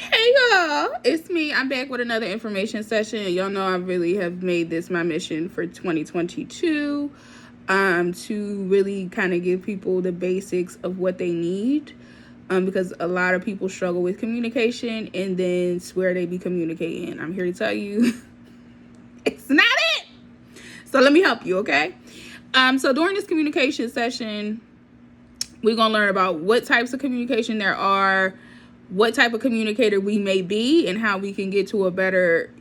Hey y'all, it's me. I'm back with another information session. Y'all know I really have made this my mission for 2022 to really kind of give people the basics of what they need, because a lot of people struggle with communication and then swear they be communicating. I'm here to tell you it's not it. So let me help you, okay? So during this communication session, we're going to learn about what types of communication there are, what type of communicator we may be, and how we can get to a better,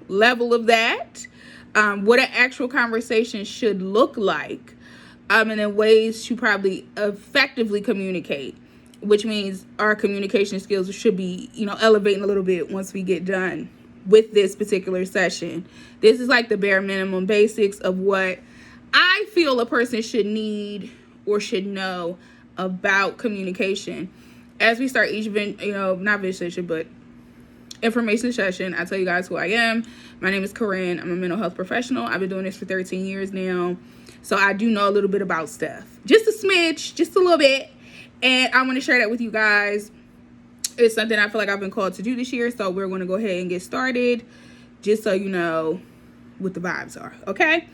level of that. What an actual conversation should look like, and then ways to probably effectively communicate, which means our communication skills should be, elevating a little bit once we get done with this particular session. This is like the bare minimum basics of what I feel a person should need or should know about communication. As we start each not video session, but information session, I tell you guys who I am. My name is Corinne. I'm a mental health professional. I've been doing this for 13 years now. So I do know a little bit about stuff. Just a smidge, just a little bit. And I want to share that with you guys. It's something I feel like I've been called to do this year. So we're going to go ahead and get started, just so you know what the vibes are, okay?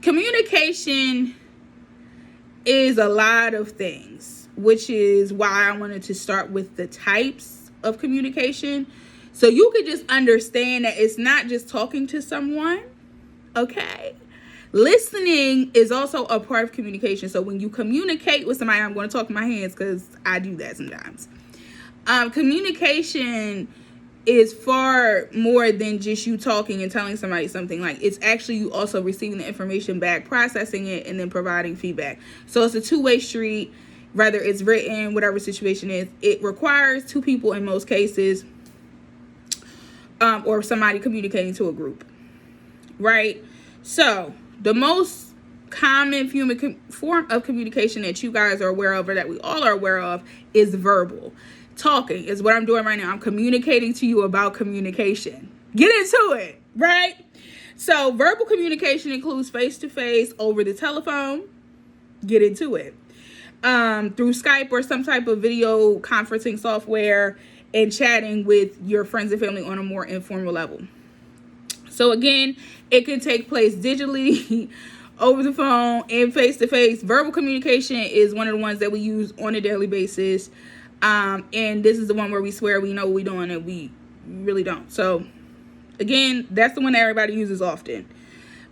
Communication is a lot of things, which is why I wanted to start with the types of communication. So you could just understand that it's not just talking to someone, okay? Listening is also a part of communication. So when you communicate with somebody, I'm going to talk with my hands because I do that sometimes. Communication is far more than just you talking and telling somebody something. Like, it's actually you also receiving the information back, processing it, and then providing feedback. So it's a two-way street, whether it's written, whatever situation is. It requires two people in most cases, or somebody communicating to a group, right? So the most common form of communication that you guys are aware of, or that we all are aware of, is verbal. Talking is what I'm doing right now. I'm communicating to you about communication. Get into it, right? So verbal communication includes face-to-face, over the telephone. Get into it. Through Skype or some type of video conferencing software, and chatting with your friends and family on a more informal level. So again, it can take place digitally, over the phone, and face-to-face. Verbal communication is one of the ones that we use on a daily basis. And this is the one where we swear we know what we're doing and we really don't. So again, that's the one that everybody uses often.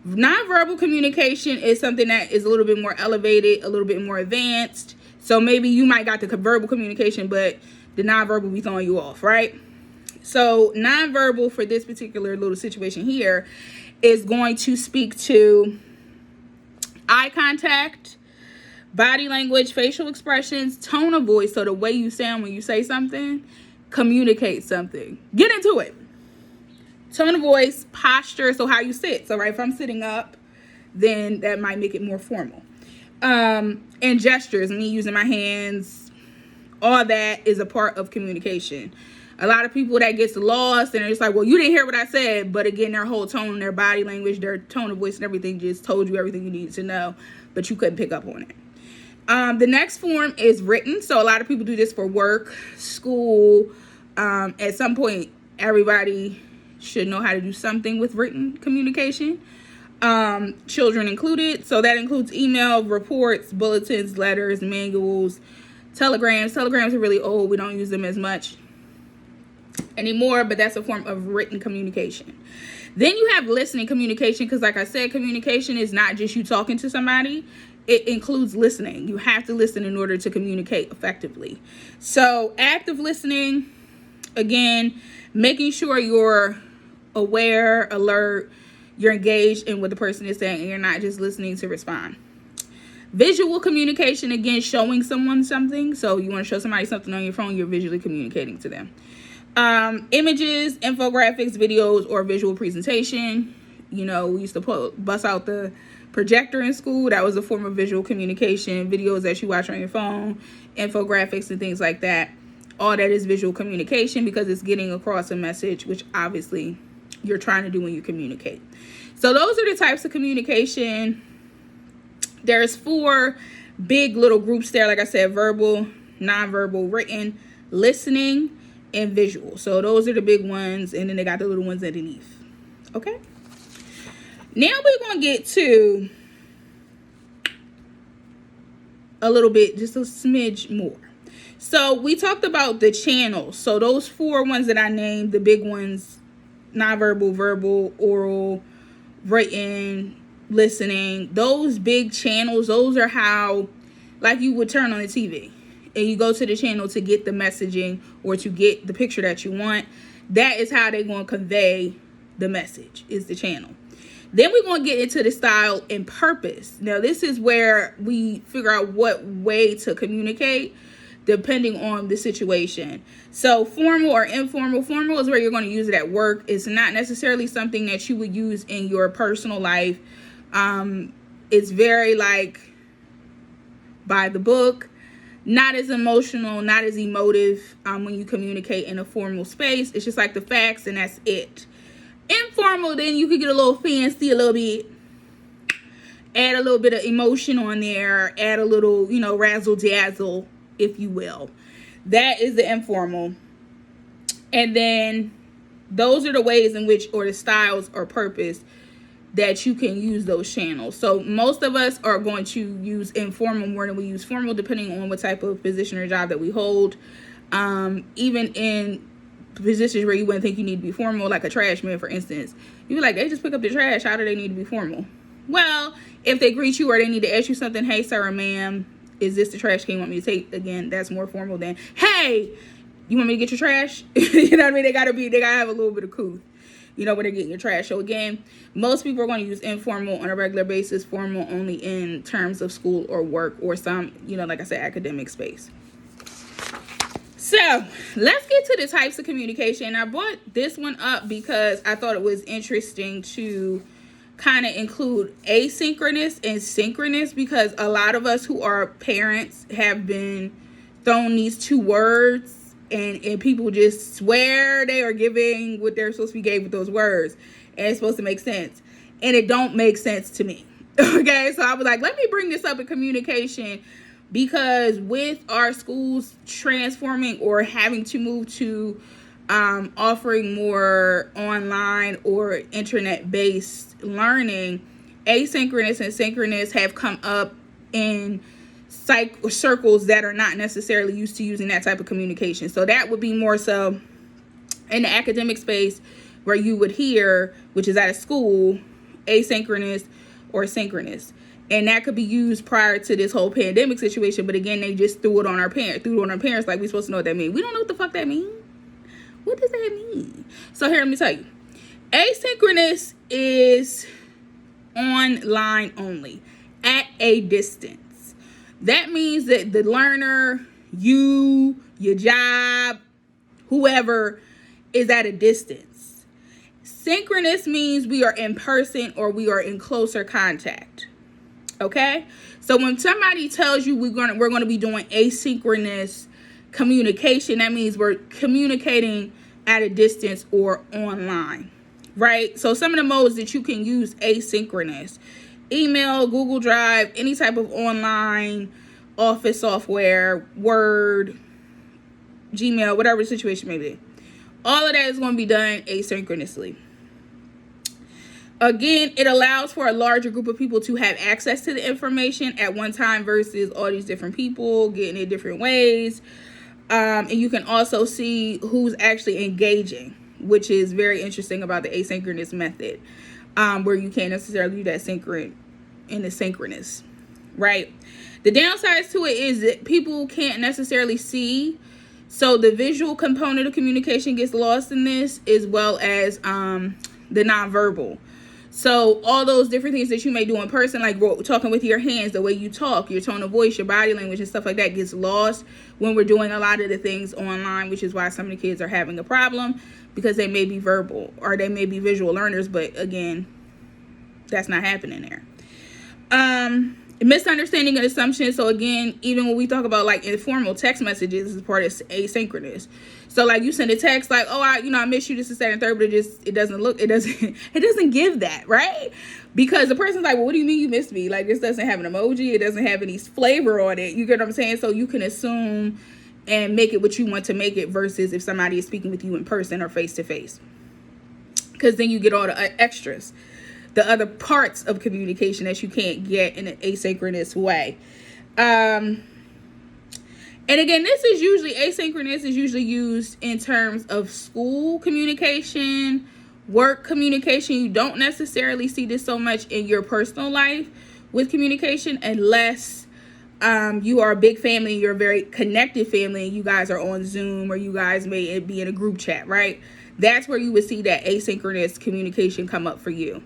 Nonverbal communication is something that is a little bit more elevated, a little bit more advanced. So maybe you might got the verbal communication, but the nonverbal be throwing you off, right? So nonverbal for this particular little situation here is going to speak to eye contact, body language, facial expressions, tone of voice. So the way you sound when you say something, communicate something. Get into it. Tone of voice, posture, so how you sit. So right, if I'm sitting up, then that might make it more formal. And gestures, me using my hands, all that is a part of communication. A lot of people that gets lost and it's like, well, you didn't hear what I said. But again, their whole tone, their body language, their tone of voice and everything just told you everything you needed to know, but you couldn't pick up on it. The next form is written. So a lot of people do this for work, school. At some point, everybody should know how to do something with written communication. Children included. So that includes email, reports, bulletins, letters, manuals, telegrams. Telegrams are really old. We don't use them as much anymore, but that's a form of written communication. Then you have listening communication, because like I said, communication is not just you talking to somebody. It includes listening. You have to listen in order to communicate effectively. So active listening, again, making sure you're aware, alert, you're engaged in what the person is saying, and you're not just listening to respond. Visual communication, again, showing someone something. So you want to show somebody something on your phone, you're visually communicating to them. Images, infographics, videos, or visual presentation. We used to bust out the projector in school. That was a form of visual communication. Videos that you watch on your phone, infographics and things like that. All that is visual communication, because it's getting across a message, which obviously you're trying to do when you communicate. So those are the types of communication. There's 4 big little groups there. Like I said, verbal, nonverbal, written, listening, and visual. So those are the big ones, and then they got the little ones underneath. Okay. Now we're going to get to a little bit, just a smidge more. So we talked about the channels. So those 4 ones that I named, the big ones, nonverbal, verbal, oral, written, listening, those big channels, those are how, like, you would turn on the TV and you go to the channel to get the messaging or to get the picture that you want. That is how they're going to convey the message, is the channel. Then we're going to get into the style and purpose. Now, this is where we figure out what way to communicate depending on the situation. So formal or informal. Formal is where you're going to use it at work. It's not necessarily something that you would use in your personal life. It's very like by the book, not as emotional, not as emotive when you communicate in a formal space. It's just like the facts and that's it. Informal, then you could get a little fancy, a little bit, add a little bit of emotion on there, add a little, razzle dazzle, if you will. That is the informal. And then those are the ways in which, or the styles or purpose that you can use those channels. So most of us are going to use informal more than we use formal, depending on what type of position or job that we hold. Even in positions where you wouldn't think you need to be formal, like a trash man, for instance, you'd be like, they just pick up the trash. How do they need to be formal? Well, if they greet you or they need to ask you something, hey, sir or ma'am, is this the trash can you want me to take? Again, that's more formal than, hey, you want me to get your trash? You know what I mean? They gotta have a little bit of couth, when they're getting your trash. So again, most people are going to use informal on a regular basis, formal only in terms of school or work or some, like I said, academic space. So let's get to the types of communication. I brought this one up because I thought it was interesting to kind of include asynchronous and synchronous, because a lot of us who are parents have been thrown these 2 words and people just swear they are giving what they're supposed to be gave with those words, and it's supposed to make sense, and it don't make sense to me. Okay, so I was like, let me bring this up in communication, because with our schools transforming or having to move to offering more online or internet-based learning, asynchronous and synchronous have come up in circles that are not necessarily used to using that type of communication. So that would be more so in the academic space, where you would hear, which is at a school, asynchronous or synchronous. And that could be used prior to this whole pandemic situation. But again, they just threw it on our parents like we're supposed to know what that means. We don't know what the fuck that means. What does that mean? So here, let me tell you. Asynchronous is online only, at a distance. That means that the learner, you, your job, whoever, is at a distance. Synchronous means we are in person or we are in closer contact. Okay? So when somebody tells you we're going to be doing asynchronous communication, that means we're communicating at a distance or online, right? So some of the modes that you can use asynchronous: email, Google Drive, any type of online office software, Word, Gmail, whatever the situation may be. All of that is going to be done asynchronously. Again, it allows for a larger group of people to have access to the information at one time versus all these different people getting it different ways. And you can also see who's actually engaging, which is very interesting about the asynchronous method, where you can't necessarily do that in the synchronous, right? The downsides to it is that people can't necessarily see. So the visual component of communication gets lost in this, as well as the nonverbal. So all those different things that you may do in person, like talking with your hands, the way you talk, your tone of voice, your body language and stuff like that, gets lost when we're doing a lot of the things online, which is why some of the kids are having a problem, because they may be verbal or they may be visual learners, but again, that's not happening there. Misunderstanding and assumption. So again, even when we talk about like informal text messages, is part of asynchronous. So like you send a text like, oh, I miss you, this is that and third, but it doesn't give that, right? Because the person's like, well, what do you mean you missed me? Like, this doesn't have an emoji, it doesn't have any flavor on it. You get what I'm saying? So you can assume and make it what you want to make it versus if somebody is speaking with you in person or face to face. Because then you get all the extras, the other parts of communication that you can't get in an asynchronous way. And again, this is usually, asynchronous is usually used in terms of school communication, work communication. You don't necessarily see this so much in your personal life with communication unless you are a big family, you're a very connected family, and you guys are on Zoom or you guys may be in a group chat, right? That's where you would see that asynchronous communication come up for you.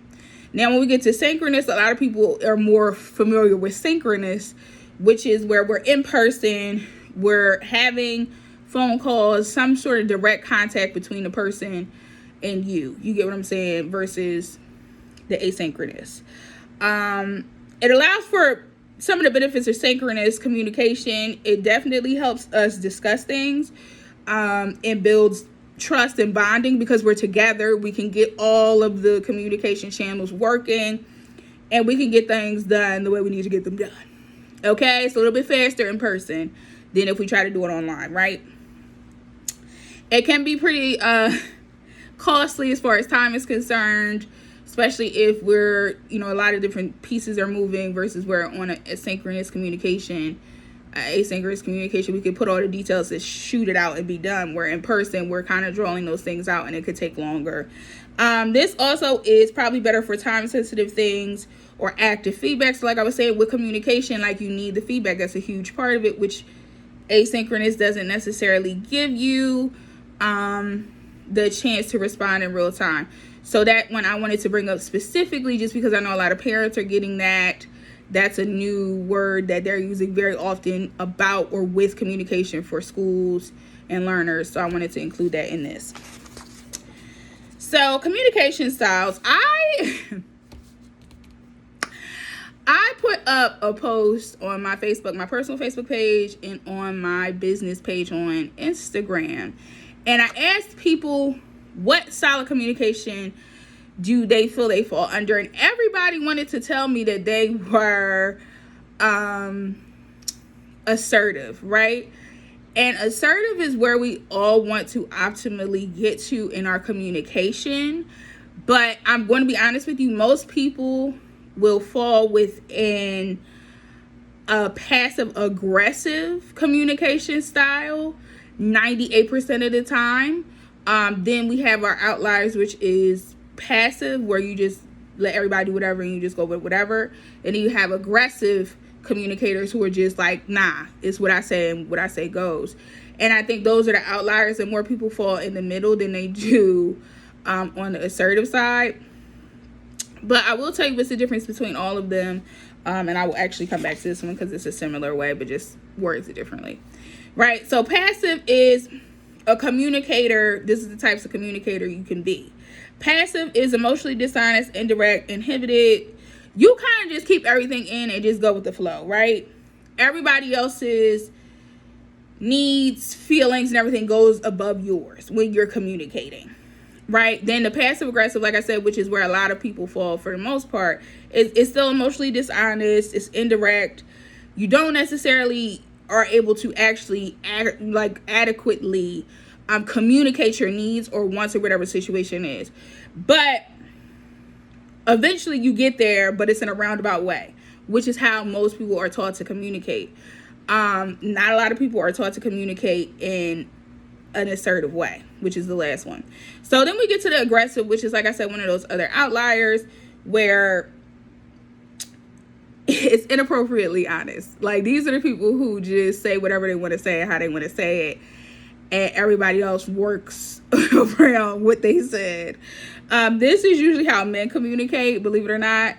Now, when we get to synchronous, a lot of people are more familiar with synchronous, which is where we're in person, we're having phone calls, some sort of direct contact between the person and you. You get what I'm saying? Versus the asynchronous. It allows for some of the benefits of synchronous communication. It definitely helps us discuss things and builds trust and bonding because we're together. We can get all of the communication channels working and we can get things done the way we need to get them done. Okay, it's a little bit faster in person than if we try to do it online, right? It can be pretty costly as far as time is concerned, especially if we're, a lot of different pieces are moving versus we're on a asynchronous communication. Asynchronous communication, we can put all the details and shoot it out and be done. Where in person, we're kind of drawing those things out and it could take longer. This also is probably better for time sensitive things or active feedback. So like I was saying with communication, like you need the feedback. That's a huge part of it, which asynchronous doesn't necessarily give you the chance to respond in real time. So that one I wanted to bring up specifically just because I know a lot of parents are getting that. That's a new word that they're using very often about or with communication for schools and learners. So I wanted to include that in this. So communication styles. I put up a post on my Facebook, my personal Facebook page, and on my business page on Instagram. And I asked people what style of communication do they feel they fall under, and everybody wanted to tell me that they were assertive, right? And assertive is where we all want to optimally get to in our communication. But I'm going to be honest with you, most people will fall within a passive aggressive communication style 98% of the time. Then we have our outliers, which is passive, where you just let everybody do whatever and you just go with whatever. And then you have aggressive communicators who are just like, nah, it's what I say and what I say goes. And I think those are the outliers, and more people fall in the middle than they do on the assertive side. But I will tell you what's the difference between all of them, and I will actually come back to this one because it's a similar way but just words it differently, right? So passive is a communicator. This is the types of communicator you can be. Passive is emotionally dishonest, indirect, inhibited. You kind of just keep everything in and just go with the flow, right? Everybody else's needs, feelings, and everything goes above yours when you're communicating, right? Then the passive aggressive, like I said, which is where a lot of people fall for the most part, it's still emotionally dishonest. It's indirect. You don't necessarily are able to actually adequately communicate your needs or wants or whatever the situation is. But eventually you get there, but it's in a roundabout way, which is how most people are taught to communicate. Not a lot of people are taught to communicate in an assertive way, which is the last one. So then we get to the aggressive, which is, like I said, one of those other outliers where it's inappropriately honest. Like, these are the people who just say whatever they want to say and how they want to say it, and everybody else works around what they said. This is usually how men communicate, believe it or not.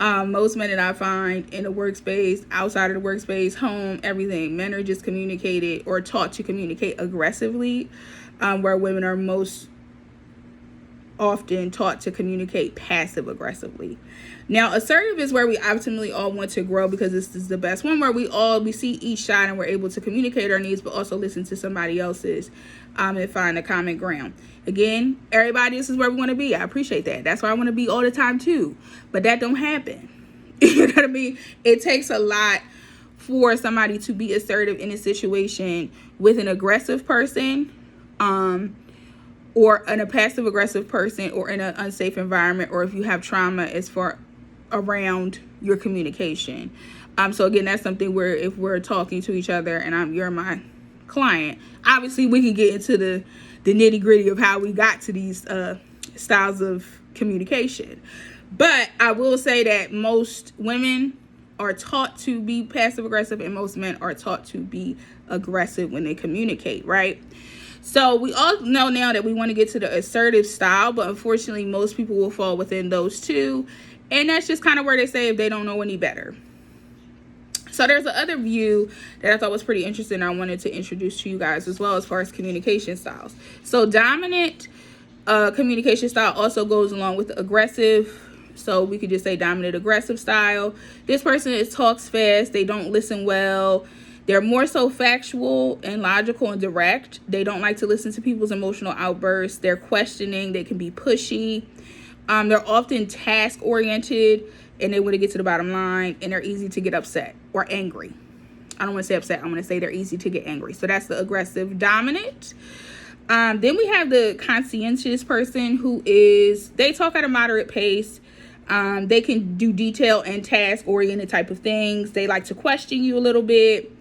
Most men that I find in the workspace, outside of the workspace, home, everything, men are just communicated or taught to communicate aggressively, where women are most often taught to communicate passive aggressively. Now, assertive is where we optimally all want to grow, because this is the best one, where we see each side and we're able to communicate our needs, but also listen to somebody else's and find a common ground. Again, everybody, this is where we want to be. I appreciate that. That's where I want to be all the time too. But that don't happen. You know what I mean? It takes a lot for somebody to be assertive in a situation with an aggressive person, or in a passive aggressive person, or in an unsafe environment, or if you have trauma as far around your communication. So again, that's something where if we're talking to each other and you're my client, obviously we can get into the nitty gritty of how we got to these styles of communication. But I will say that most women are taught to be passive aggressive and most men are taught to be aggressive when they communicate, right? So we all know now that we want to get to the assertive style, but unfortunately most people will fall within those two. And that's just kind of where they say if they don't know any better. So there's another view that I thought was pretty interesting I wanted to introduce to you guys as well, as far as communication styles. So dominant communication style also goes along with the aggressive. So we could just say dominant aggressive style. This person talks fast. They don't listen well. They're more so factual and logical and direct. They don't like to listen to people's emotional outbursts. They're questioning. They can be pushy. They're often task oriented and they want to get to the bottom line, and they're easy to get upset or angry. I don't want to say upset. I'm going to say they're easy to get angry. So that's the aggressive dominant. Then we have the conscientious person they talk at a moderate pace. They can do detail and task oriented type of things. They like to question you a little bit.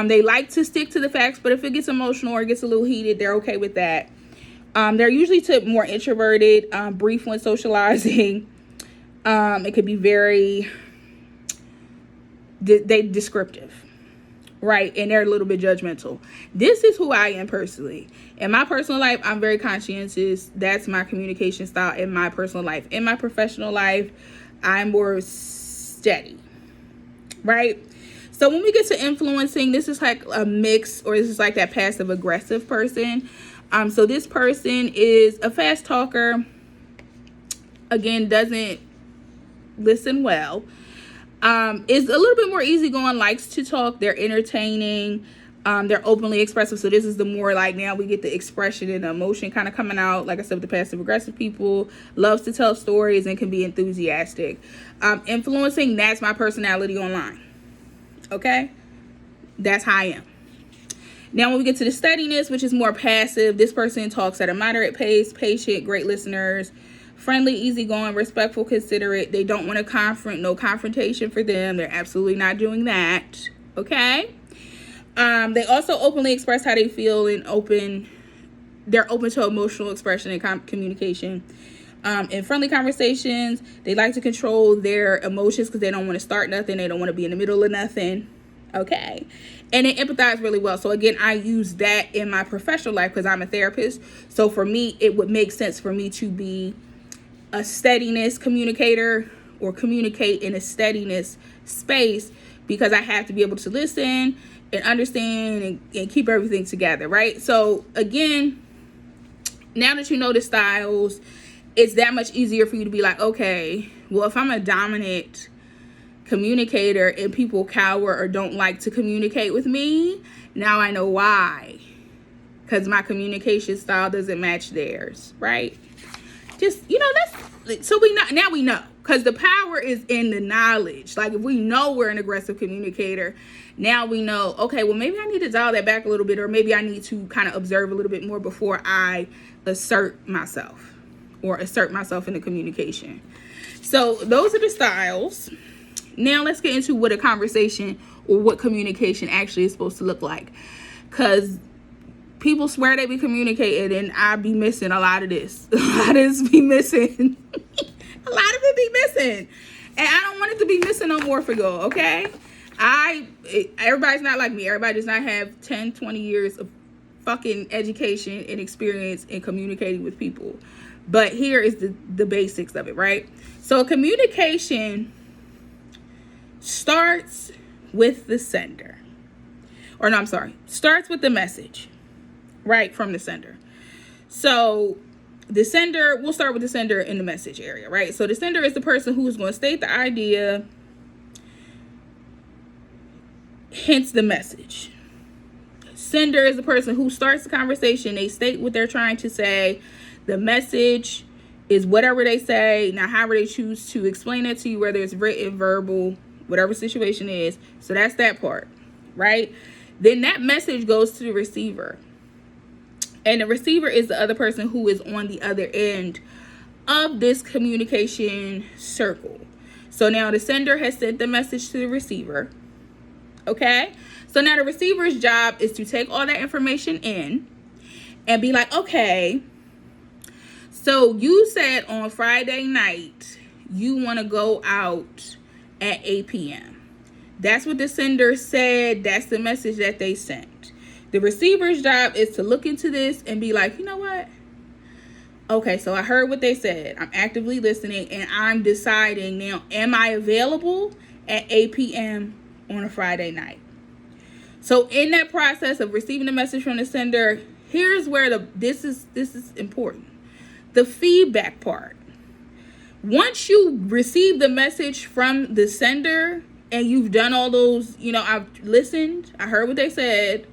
They like to stick to the facts, but if it gets emotional or it gets a little heated, they're okay with that. They're usually more introverted, brief when socializing. It could be very descriptive, right? And they're a little bit judgmental. This is who I am personally. In my personal life, I'm very conscientious. That's my communication style in my personal life. In my professional life, I'm more steady, right? So when we get to influencing, this is like a mix, or this is like that passive aggressive person. So this person is a fast talker. Again, doesn't listen well. Is a little bit more easygoing, likes to talk. They're entertaining. They're openly expressive. So this is the more like, now we get the expression and the emotion kind of coming out. Like I said, with the passive aggressive people, loves to tell stories and can be enthusiastic. Influencing, that's my personality online. Okay, that's how I am. Now when we get to the steadiness, which is more passive, this person talks at a moderate pace, patient, great listeners, friendly, easygoing, respectful, considerate. They don't want to no confrontation for them. They're absolutely not doing that. Okay. They also openly express how they feel and they're open to emotional expression and communication. In friendly conversations, they like to control their emotions because they don't want to start nothing. They don't want to be in the middle of nothing. Okay. And they empathize really well. So again, I use that in my professional life because I'm a therapist. So for me, it would make sense for me to be a steadiness communicator or communicate in a steadiness space, because I have to be able to listen and understand and keep everything together, right? So again, now that you know the styles, it's that much easier for you to be like, okay, well, if I'm a dominant communicator and people cower or don't like to communicate with me, now I know why. Because my communication style doesn't match theirs, right? Just, that's, so we know, because the power is in the knowledge. Like if we know we're an aggressive communicator, now we know, okay, well, maybe I need to dial that back a little bit, or maybe I need to kind of observe a little bit more before I assert myself in the communication. So those are the styles. Now let's get into what a conversation or what communication actually is supposed to look like. Because people swear they be communicating, and I be missing a lot of this. A lot of this be missing. A lot of it be missing. And I don't want it to be missing no more for y'all, okay? Everybody's not like me. Everybody does not have 10, 20 years of fucking education and experience in communicating with people. But here is the basics of it, right? So communication starts with the sender. Starts with the message, right, from the sender. So the sender, we'll start with the sender in the message area, right? So the sender is the person who is going to state the idea, hence the message. Sender is the person who starts the conversation. They state what they're trying to say. The message is whatever they say. Now, however they choose to explain it to you, whether it's written, verbal, whatever situation is. So that's that part, right? Then that message goes to the receiver. And the receiver is the other person who is on the other end of this communication circle. So now the sender has sent the message to the receiver. Okay? So now the receiver's job is to take all that information in and be like, okay, so you said on Friday night you want to go out at 8 p.m. That's what the sender said. That's the message that they sent. The receiver's job is to look into this and be like, you know what? Okay, so I heard what they said. I'm actively listening and I'm deciding now, am I available at 8 p.m. on a Friday night? So in that process of receiving the message from the sender, here's where this is important. The feedback part. Once you receive the message from the sender and you've done all those, I've listened, I heard what they said,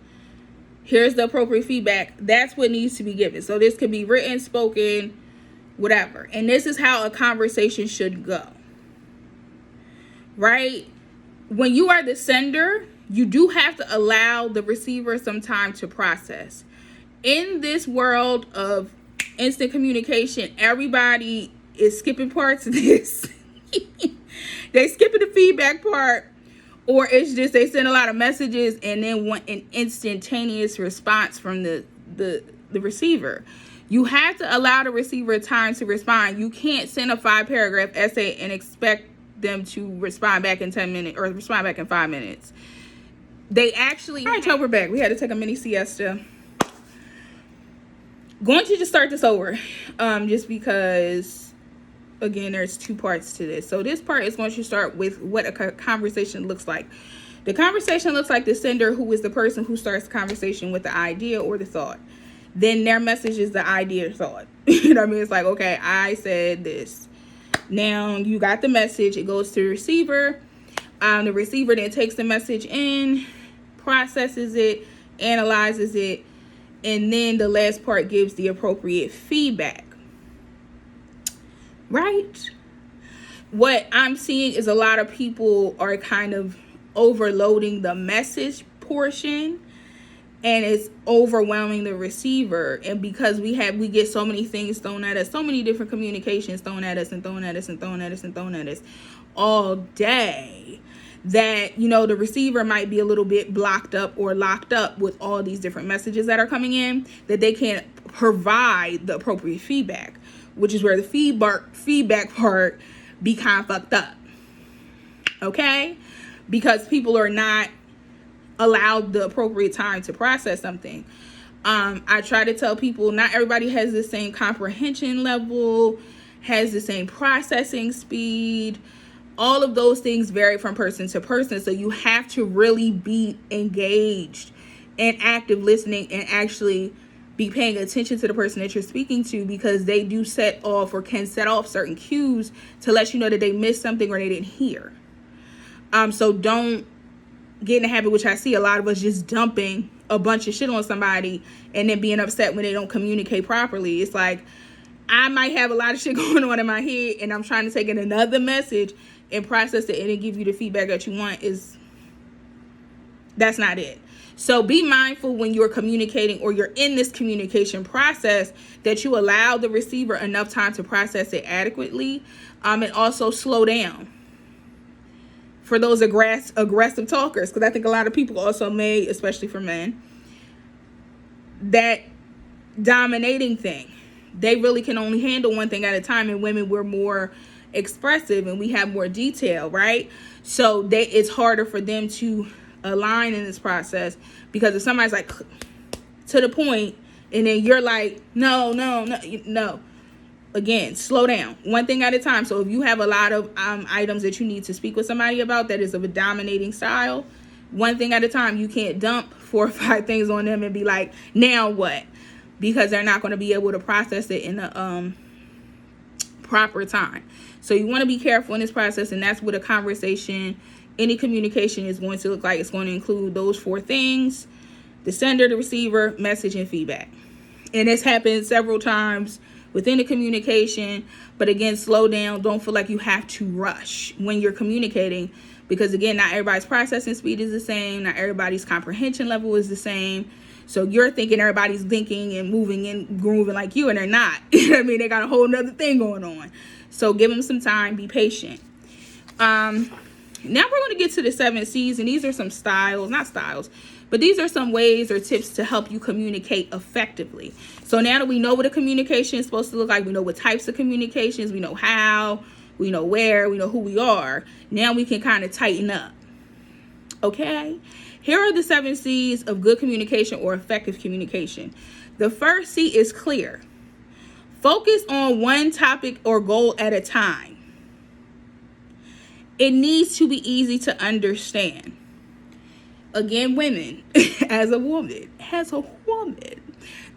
here's the appropriate feedback. That's what needs to be given. So this could be written, spoken, whatever. And this is how a conversation should go. Right? When you are the sender, you do have to allow the receiver some time to process. In this world of instant communication, everybody is skipping parts of this. They skipping the feedback part. Or it's just they send a lot of messages and then want an instantaneous response from the receiver. You have to allow the receiver time to respond. You can't send a 5-paragraph essay and expect them to respond back in 10 minutes or respond back in 5 minutes. They actually... All right, y'all, we're back. We had to take a mini siesta. Going to just start this over. Just because... Again, there's 2 parts to this. So this part is going to start with what a conversation looks like. The conversation looks like the sender, who is the person who starts the conversation with the idea or the thought. Then their message is the idea or thought. You know what I mean? It's like, okay, I said this. Now you got the message. It goes to the receiver. The receiver then takes the message in, processes it, analyzes it, and then the last part gives the appropriate feedback. Right? What I'm seeing is a lot of people are kind of overloading the message portion and it's overwhelming the receiver. And because we get so many things thrown at us, so many different communications thrown at us and thrown at us and thrown at us and thrown at us all day, that, the receiver might be a little bit blocked up or locked up with all these different messages that are coming in, that they can't provide the appropriate feedback. Which is where the feedback part be kind of fucked up. Okay? Because people are not allowed the appropriate time to process something. I try to tell people not everybody has the same comprehension level, has the same processing speed. All of those things vary from person to person. So you have to really be engaged and active listening and actually be paying attention to the person that you're speaking to, because they do set off or can set off certain cues to let you know that they missed something or they didn't hear. So don't get in the habit, which I see a lot of us just dumping a bunch of shit on somebody and then being upset when they don't communicate properly. It's like, I might have a lot of shit going on in my head and I'm trying to take in another message and process it and then give you the feedback that you want. That's not it. So be mindful when you're communicating or you're in this communication process that you allow the receiver enough time to process it adequately, and also slow down for those aggressive talkers, because I think a lot of people also may, especially for men, that dominating thing. They really can only handle one thing at a time, and women, we're more expressive and we have more detail, right? So it's harder for them to align in this process, because if somebody's like to the point and then you're like no, again, slow down, one thing at a time. So if you have a lot of items that you need to speak with somebody about that is of a dominating style, one thing at a time. You can't dump 4 or 5 things on them and be like, now what? Because they're not going to be able to process it in a proper time. So you want to be careful in this process, and that's what a conversation, any communication is going to look like. It's going to include those 4 things: the sender, the receiver, message, and feedback. And this happens several times within the communication. But again, slow down. Don't feel like you have to rush when you're communicating, Because again, not everybody's processing speed is the same. Not everybody's comprehension level is the same. So you're thinking everybody's thinking and moving and grooving like you, and they're not. You know what I mean? They got a whole nother thing going on. So give them some time. Be patient. Now we're going to get to the 7 C's, and these are some not styles, but these are some ways or tips to help you communicate effectively. So now that we know what a communication is supposed to look like, we know what types of communications, we know how, we know where, we know who we are. Now we can kind of tighten up. Okay? Here are the 7 C's of good communication or effective communication. The first C is clear. Focus on one topic or goal at a time. It needs to be easy to understand. Again, women, as a woman,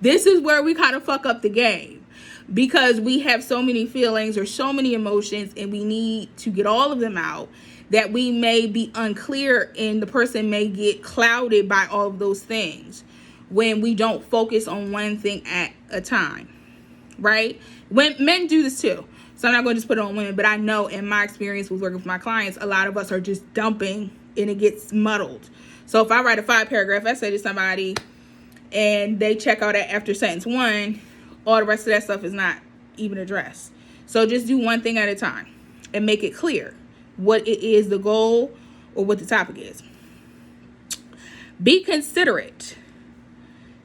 this is where we kind of fuck up the game, because we have so many feelings or so many emotions, and we need to get all of them out, that we may be unclear and the person may get clouded by all of those things when we don't focus on one thing at a time, right? When men do this too. So I'm not going to just put it on women, but I know in my experience with working with my clients, a lot of us are just dumping and it gets muddled. So if I write a 5-paragraph essay to somebody and they check out after sentence 1, all the rest of that stuff is not even addressed. So just do one thing at a time and make it clear what it is, the goal, or what the topic is. Be considerate.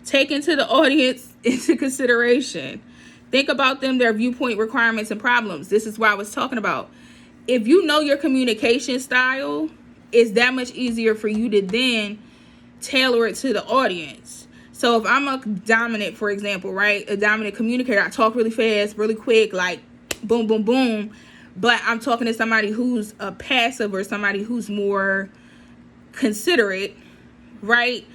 Take into the audience into consideration. Think about them, their viewpoint, requirements, and problems. This is what I was talking about. If you know your communication style, it's that much easier for you to then tailor it to the audience. So if I'm a dominant, for example, right? A dominant communicator, I talk really fast, really quick, like boom, boom, boom. But I'm talking to somebody who's a passive or somebody who's more considerate, right?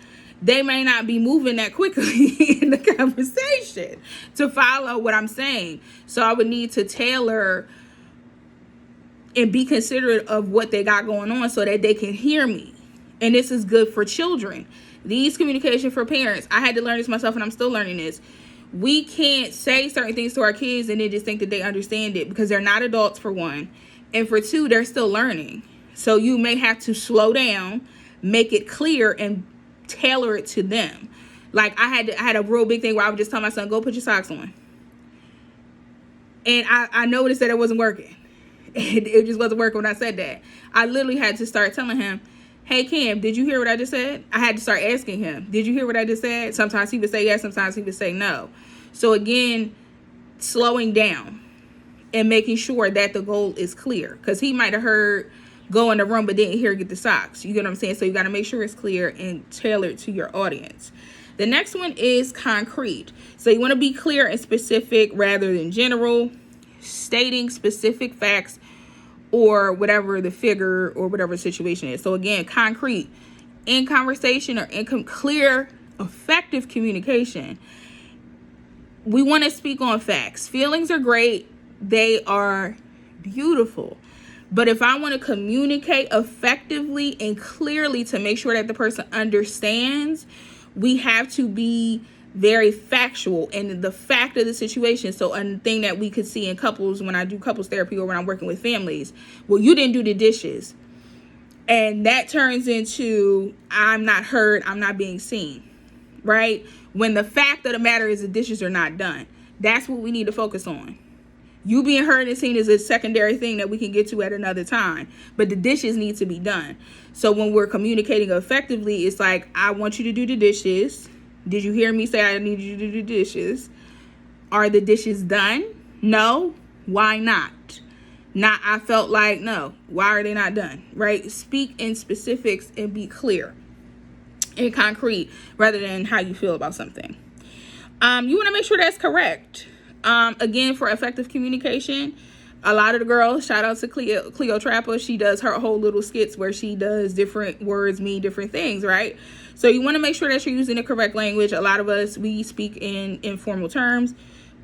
They may not be moving that quickly in the conversation to follow what I'm saying. So I would need to tailor and be considerate of what they got going on so that they can hear me. And this is good for children. These communication for parents. I had to learn this myself, and I'm still learning this. We can't say certain things to our kids and then just think that they understand it, because they're not adults, for one. And for two, they're still learning. So you may have to slow down, make it clear, and tailor it to them. Like I had a real big thing where I would just tell my son, go put your socks on. And I noticed that it wasn't working. It just wasn't working when I said that. I literally had to start telling him, hey, Cam, did you hear what I just said? I had to start asking him, did you hear what I just said? Sometimes he would say yes, sometimes he would say no. So again, slowing down and making sure that the goal is clear, because he might have heard go in the room but didn't hear get the socks. You get what I'm saying? So you got to make sure it's clear and tailored to your audience. The next one is concrete. So you want to be clear and specific rather than general, stating specific facts or whatever the figure or whatever the situation is. So again, concrete in conversation or in clear, effective communication. We want to speak on facts. Feelings are great. They are beautiful. But if I want to communicate effectively and clearly to make sure that the person understands, we have to be very factual and the fact of the situation. So a thing that we could see in couples when I do couples therapy or when I'm working with families, well, you didn't do the dishes. And that turns into, I'm not heard, I'm not being seen, right? When the fact of the matter is the dishes are not done. That's what we need to focus on. You being heard and seen is a secondary thing that we can get to at another time. But the dishes need to be done. So when we're communicating effectively, it's like, I want you to do the dishes. Did you hear me say I need you to do the dishes? Are the dishes done? No. Why not? Not, I felt like, no. Why are they not done? Right? Speak in specifics and be clear and concrete rather than how you feel about something. You want to make sure that's correct. Again, for effective communication, a lot of the girls, shout out to Cleo Trapper, she does her whole little skits where she does different words mean different things, right? So you want to make sure that you're using the correct language. A lot of us, we speak in informal terms,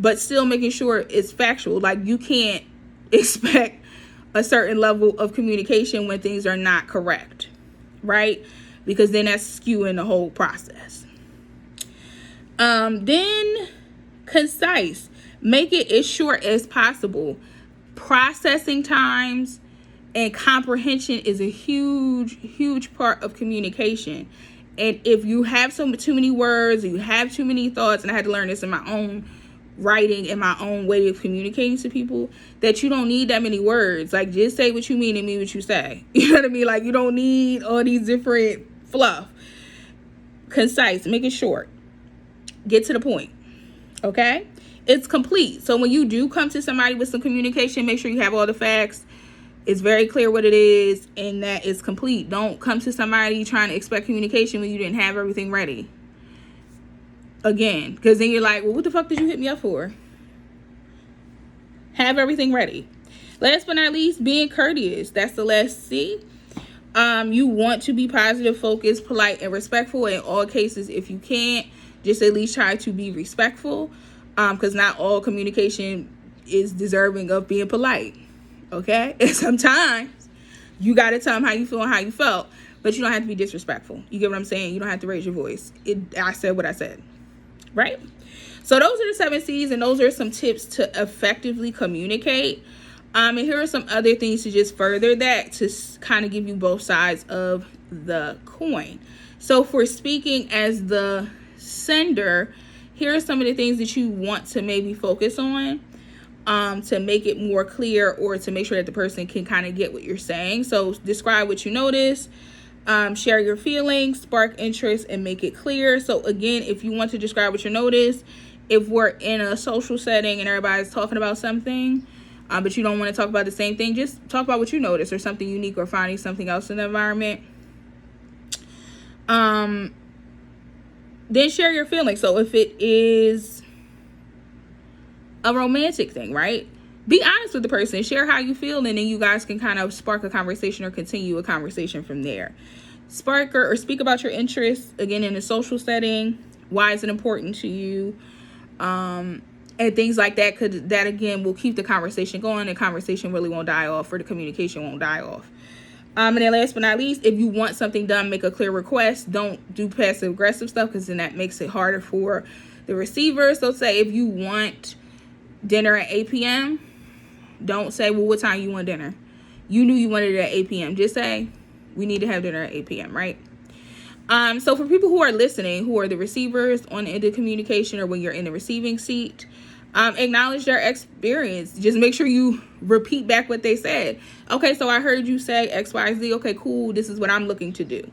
but still making sure it's factual. Like you can't expect a certain level of communication when things are not correct, right? Because then that's skewing the whole process. Then concise. Make it as short as possible. Processing times And comprehension is a huge part of communication. And if you have too many words, or you have too many thoughts, and I had to learn this in my own writing and my own way of communicating to people, that you don't need that many words. Like, just say what you mean and mean what you say. You know what I mean? Like, you don't need all these different fluff. Concise, make it short, get to the point. Okay, it's complete. So when you do come to somebody with some communication, make sure you have all the facts. It's very clear what it is, and that it's complete. Don't come to somebody trying to expect communication when you didn't have everything ready. Again, because then you're like, well, what the fuck did you hit me up for? Have everything ready. Last but not least, being courteous. That's the last C. You want to be positive, focused, polite, and respectful in all cases. If you can't, just at least try to be respectful, because not all communication is deserving of being polite. Okay? And sometimes you got to tell them how you feel and how you felt, but you don't have to be disrespectful. You get what I'm saying? You don't have to raise your voice. I said what I said. Right? So those are the 7 C's, and those are some tips to effectively communicate. And here are some other things to just further that, to kind of give you both sides of the coin. So for speaking as the sender, here are some of the things that you want to maybe focus on, to make it more clear, or to make sure that the person can kind of get what you're saying. So describe what you notice, share your feelings, spark interest, and make it clear. So again, if you want to describe what you notice, if we're in a social setting and everybody's talking about something, but you don't want to talk about the same thing, just talk about what you notice, or something unique, or finding something else in the environment. Then share your feelings. So if it is a romantic thing, right? Be honest with the person, share how you feel, and then you guys can kind of spark a conversation or continue a conversation from there. Spark or speak about your interests, again, in a social setting. Why is it important to you? And things like that, that again will keep the conversation going. The conversation really won't die off, or the communication won't die off. And then last but not least, if you want something done, make a clear request. Don't do passive aggressive stuff, because then that makes it harder for the receiver. So say if you want dinner at 8 p.m., don't say, well, what time you want dinner? You knew you wanted it at 8 p.m. Just say, we need to have dinner at 8 p.m., right? So for people who are listening, who are the receivers on the end of communication, or when you're in the receiving seat, acknowledge their experience. Just make sure you repeat back what they said. Okay, so I heard you say X, Y, Z. Okay, cool. This is what I'm looking to do.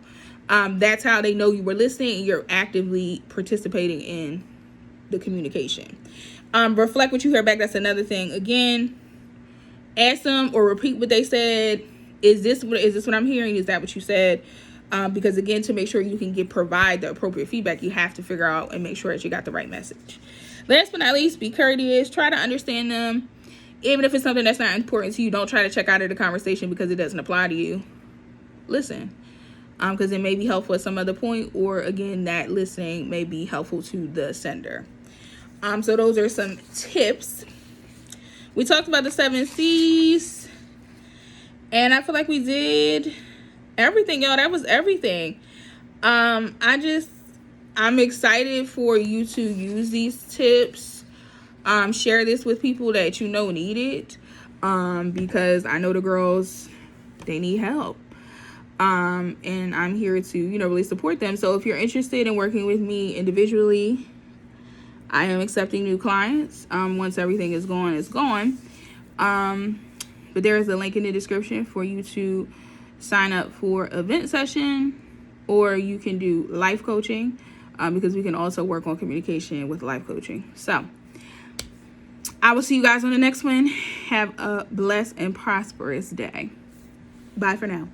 That's how they know you were listening and you're actively participating in the communication. Reflect what you hear back. That's another thing. Again, ask them or repeat what they said. Is this what I'm hearing? Is that what you said? Because again, to make sure you can provide the appropriate feedback, you have to figure out and make sure that you got the right message. Last but not least, be courteous. Try to understand them. Even if it's something that's not important to you, don't try to check out of the conversation because it doesn't apply to you. Listen. Because it may be helpful at some other point, or again, that listening may be helpful to the sender. So those are some tips. We talked about the 7 C's, and I feel like we did everything, y'all. That was everything. I'm excited for you to use these tips. Share this with people that you know need it. Because I know the girls, they need help. And I'm here to, really support them. So if you're interested in working with me individually, I am accepting new clients. Once everything is gone, it's gone. But there is a link in the description for you to sign up for event session, or you can do life coaching, because we can also work on communication with life coaching. So I will see you guys on the next one. Have a blessed and prosperous day. Bye for now.